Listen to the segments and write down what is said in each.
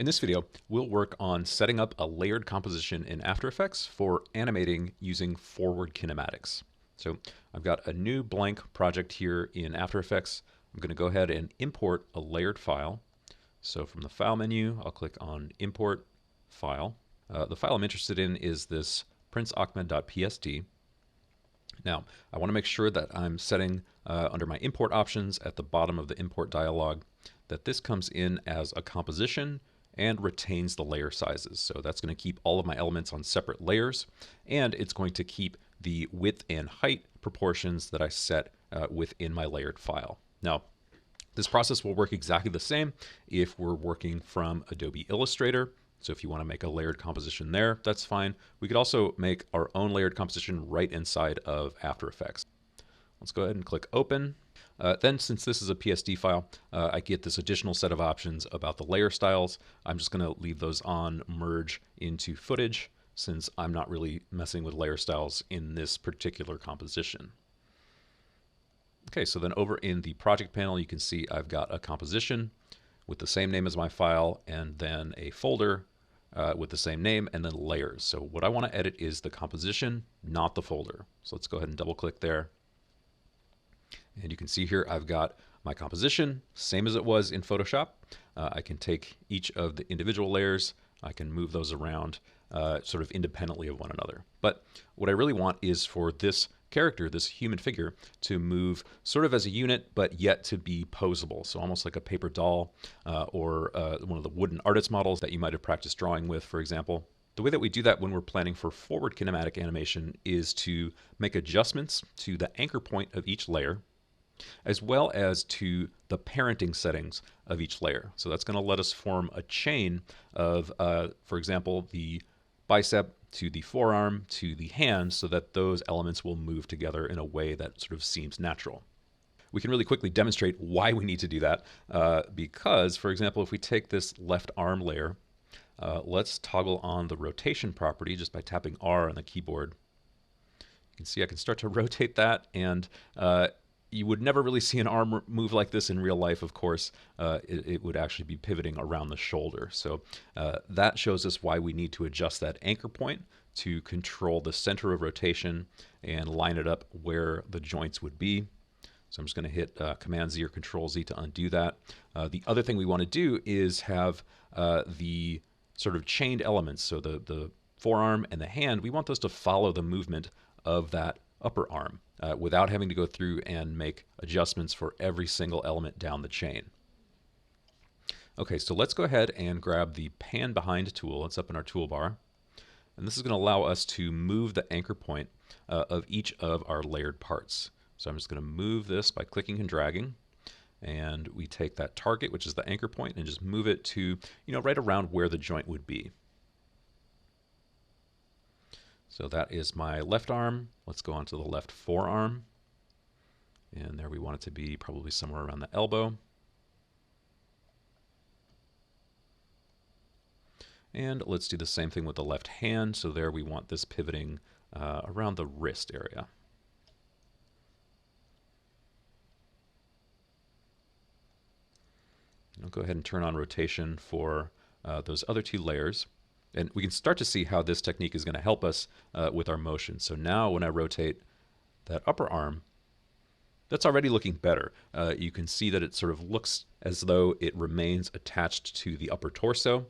In this video, we'll work on setting up a layered composition in After Effects for animating using forward kinematics. So I've got a new blank project here in After Effects. I'm going to go ahead and import a layered file. So from the File menu, I'll click on Import File. The file I'm interested in is this princeahmed.psd. Now, I want to make sure that I'm setting under my import options at the bottom of the import dialog that this comes in as a composition and retains the layer sizes. So that's going to keep all of my elements on separate layers, and it's going to keep the width and height proportions that I set within my layered file. Now, this process will work exactly the same if we're working from Adobe Illustrator. So if you want to make a layered composition there, that's fine. We could also make our own layered composition right inside of After Effects. Let's go ahead and click Open. Then, since this is a PSD file, I get this additional set of options about the layer styles. I'm just going to leave those on merge into footage, since I'm not really messing with layer styles in this particular composition. Okay, so then over in the project panel, you can see I've got a composition with the same name as my file, and then a folder with the same name, and then layers. So what I want to edit is the composition, not the folder. So let's go ahead and double click there. And you can see here I've got my composition, same as it was in Photoshop. I can take each of the individual layers, I can move those around sort of independently of one another. But what I really want is for this character, this human figure, to move sort of as a unit, but yet to be poseable. So almost like a paper doll or one of the wooden artist models that you might have practiced drawing with, for example. The way that we do that when we're planning for forward kinematic animation is to make adjustments to the anchor point of each layer, as well as to the parenting settings of each layer. So that's going to let us form a chain of, for example, the bicep to the forearm to the hand, so that those elements will move together in a way that sort of seems natural. We can really quickly demonstrate why we need to do that because, for example, if we take this left arm layer, let's toggle on the rotation property just by tapping R on the keyboard. You can see I can start to rotate that, and you would never really see an arm move like this in real life, of course. It would actually be pivoting around the shoulder. So that shows us why we need to adjust that anchor point to control the center of rotation and line it up where the joints would be. So I'm just going to hit Command Z or Control Z to undo that. The other thing we want to do is have the sort of chained elements. So the forearm and the hand, we want those to follow the movement of that upper arm without having to go through and make adjustments for every single element down the chain. Okay, so let's go ahead and grab the Pan Behind tool. It's up in our toolbar. And this is going to allow us to move the anchor point of each of our layered parts. So I'm just going to move this by clicking and dragging. And we take that target, which is the anchor point, and just move it to, right around where the joint would be. So that is my left arm. Let's go on to the left forearm. And there we want it to be probably somewhere around the elbow. And let's do the same thing with the left hand. So there we want this pivoting around the wrist area. I'll go ahead and turn on rotation for those other two layers. And we can start to see how this technique is going to help us with our motion. So now when I rotate that upper arm, that's already looking better. You can see that it sort of looks as though it remains attached to the upper torso.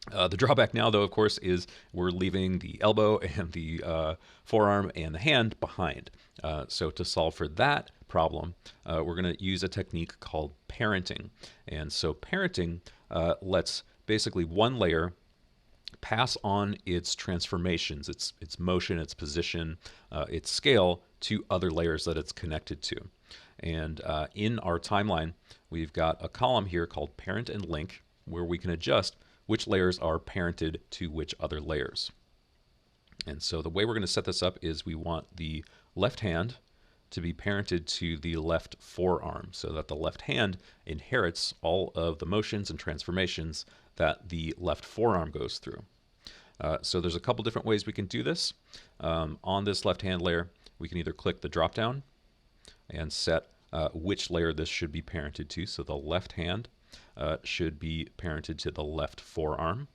The drawback now, though, of course, is we're leaving the elbow and the forearm and the hand behind. So to solve for that problem, we're going to use a technique called parenting. And so parenting lets basically one layer pass on its transformations, its motion, its position, its scale to other layers that it's connected to. And in our timeline, we've got a column here called Parent and Link, where we can adjust which layers are parented to which other layers. And so the way we're going to set this up is we want the left hand to be parented to the left forearm, so that the left hand inherits all of the motions and transformations that the left forearm goes through. So there's a couple different ways we can do this. On this left hand layer, we can either click the drop down and set which layer this should be parented to, so the left hand. should be parented to the left forearm.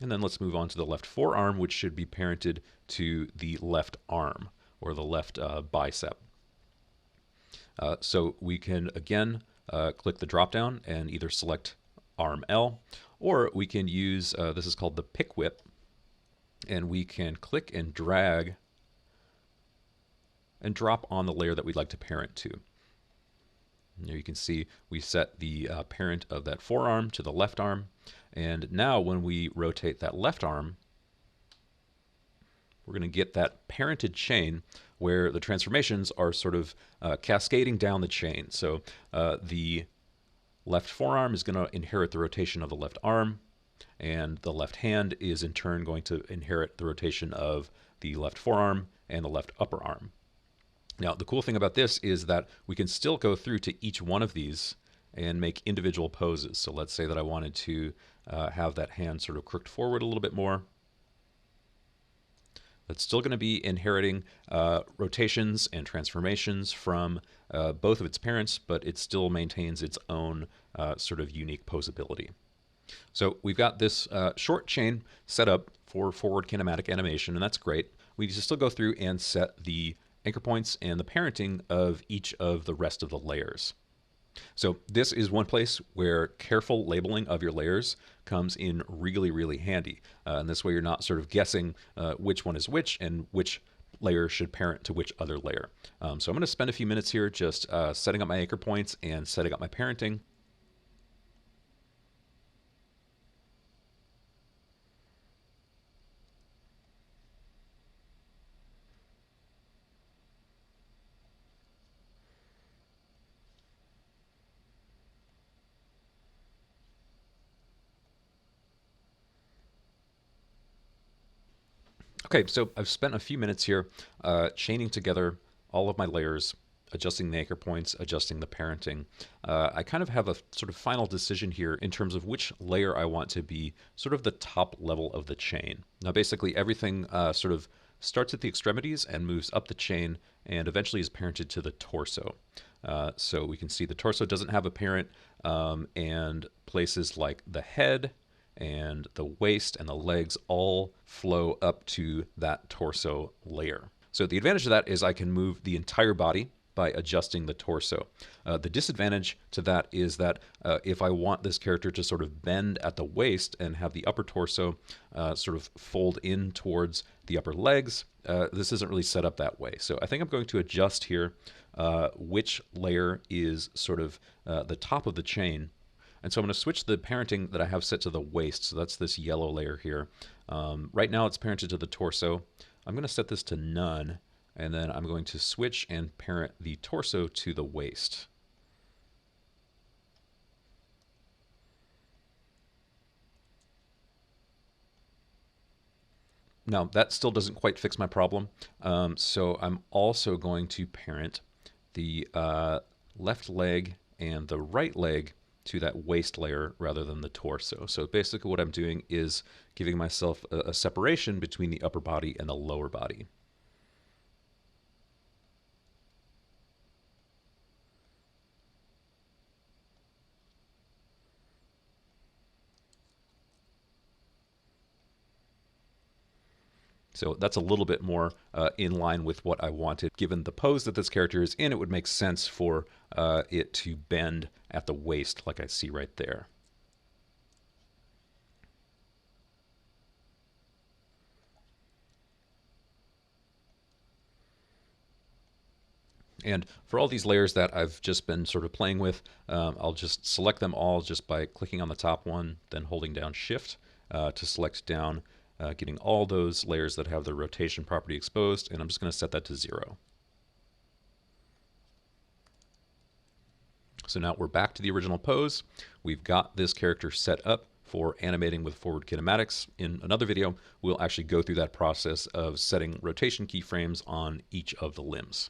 And then let's move on to the left forearm, which should be parented to the left arm or the left bicep. So we can, again, click the drop down and either select arm L, or we can use, this is called the pick whip, and we can click and drag and drop on the layer that we'd like to parent to. Here you can see we set the parent of that forearm to the left arm, and now when we rotate that left arm, we're going to get that parented chain where the transformations are sort of cascading down the chain. So the left forearm is going to inherit the rotation of the left arm, and the left hand is in turn going to inherit the rotation of the left forearm and the left upper arm. Now, the cool thing about this is that we can still go through to each one of these and make individual poses. So let's say that I wanted to have that hand sort of crooked forward a little bit more. That's still going to be inheriting rotations and transformations from both of its parents, but it still maintains its own sort of unique posability. So we've got this short chain set up for forward kinematic animation, and that's great. We need to still go through and set the anchor points and the parenting of each of the rest of the layers. So this is one place where careful labeling of your layers comes in really, really handy. And this way you're not sort of guessing which one is which and which layer should parent to which other layer. So I'm going to spend a few minutes here just setting up my anchor points and setting up my parenting. Okay, so I've spent a few minutes here chaining together all of my layers, adjusting the anchor points, adjusting the parenting. I kind of have a sort of final decision here in terms of which layer I want to be sort of the top level of the chain. Now basically everything sort of starts at the extremities and moves up the chain and eventually is parented to the torso. So we can see the torso doesn't have a parent, and places like the head and the waist and the legs all flow up to that torso layer. So the advantage of that is I can move the entire body by adjusting the torso. The disadvantage to that is that if I want this character to sort of bend at the waist and have the upper torso sort of fold in towards the upper legs, this isn't really set up that way. So I think I'm going to adjust here which layer is sort of the top of the chain. And so I'm going to switch the parenting that I have set to the waist. So that's this yellow layer here. Right now it's parented to the torso. I'm going to set this to none, and then I'm going to switch and parent the torso to the waist. Now that still doesn't quite fix my problem. So I'm also going to parent the left leg and the right leg to that waist layer rather than the torso. So basically what I'm doing is giving myself a separation between the upper body and the lower body. So that's a little bit more in line with what I wanted. Given the pose that this character is in, it would make sense for it to bend at the waist like I see right there. And for all these layers that I've just been sort of playing with, I'll just select them all just by clicking on the top one, then holding down Shift to select down, getting all those layers that have the rotation property exposed, and I'm just going to set that to 0. So now we're back to the original pose. We've got this character set up for animating with forward kinematics. In another video, we'll actually go through that process of setting rotation keyframes on each of the limbs.